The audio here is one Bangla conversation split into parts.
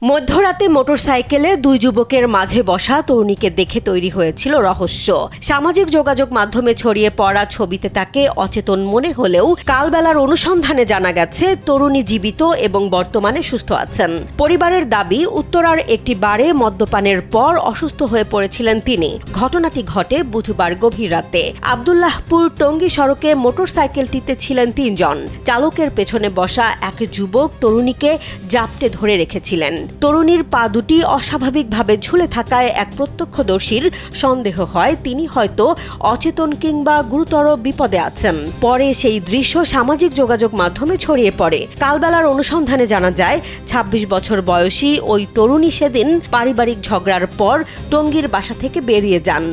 মধ্যরাতে মোটরসাইকেলে দুই যুবকের মাঝে বসা তরুণীকে দেখে তৈরি হয়েছিল রহস্য। সামাজিক যোগাযোগ মাধ্যমে ছড়িয়ে পড়া ছবিতে তাকে অচেতন মনে হলেও কালবেলার অনুসন্ধানে জানা গেছে তরুণী জীবিত এবং বর্তমানে সুস্থ আছেন। পরিবারের দাবি, উত্তরার একটি বারে মদ্যপানের পর অসুস্থ হয়ে পড়েছিলেন তিনি। ঘটনাটি ঘটে বুধবার গভীর রাতে। আব্দুল্লাহপুর টঙ্গী সড়কে মোটরসাইকেলটিতে ছিলেন তিনজন। চালকের পেছনে বসা এক যুবক তরুণীকে জাপটে ধরে রেখেছিলেন। তরুণীর পা দুটি অস্বাভাবিকভাবে ঝুলে থাকায় এক প্রত্যক্ষদর্শীর সন্দেহ হয় তিনি হয়তো অচেতন কিংবা গুরুতর বিপদে আছেন। পরে সেই দৃশ্য সামাজিক যোগাযোগ মাধ্যমে ছড়িয়ে পড়ে। কালবেলার অনুসন্ধানে জানা যায় ২৬ বছর বয়সী ওই তরুণী সেদিন পারিবারিক ঝগড়ার পর টঙ্গীর বাসা থেকে বেরিয়ে যান।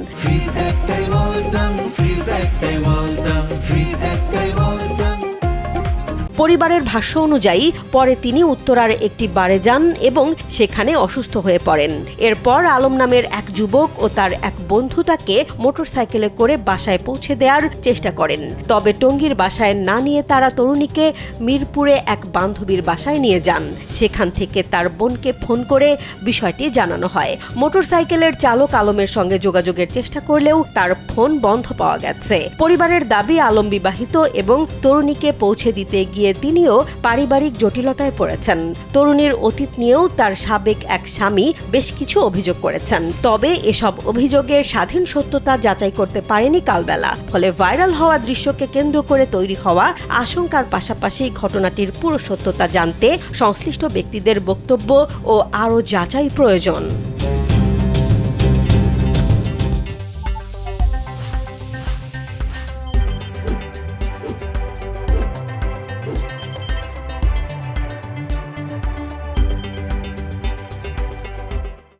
পরিবারের ভাষ্য অনুযায়ী পরে তিনি উত্তরার একটি বারে যান এবং সেখানে অসুস্থ হয়ে পড়েন। এরপর আলম নামের এক যুবক ও তার এক বন্ধু তাকে মোটরসাইকেলে করে বাসায় পৌঁছে দেওয়ার চেষ্টা করেন। তবে টঙ্গীর বাসায় না নিয়ে তারা তরুণীকে মিরপুরে এক বান্ধবীর বাসায় নিয়ে যান। সেখান থেকে তার বোনকে ফোন করে বিষয়টি জানানো হয়। মোটরসাইকেলের চালক আলমের সঙ্গে যোগাযোগের চেষ্টা করলেও তার ফোন বন্ধ পাওয়া গেছে। পরিবারের দাবি, আলম বিবাহিত এবং তরুণীকে পৌঁছে দিতে গিয়ে তিনিও পারিবারিক জটিলতায় পড়েছেন। তরুণীর অতীত নিয়েও তার সাবেক এক স্বামী বেশ কিছু অভিযোগ করেছেন। তবে এসব অভিযোগের স্বাধীন সত্যতা যাচাই করতে পারেনি কালবেলা। ফলে ভাইরাল হওয়া দৃশ্যকে কেন্দ্র করে তৈরি হওয়া আশঙ্কার পাশাপাশি ঘটনাটির পুরো সত্যতা জানতে সংশ্লিষ্ট ব্যক্তিদের বক্তব্য ও আরও যাচাই প্রয়োজন।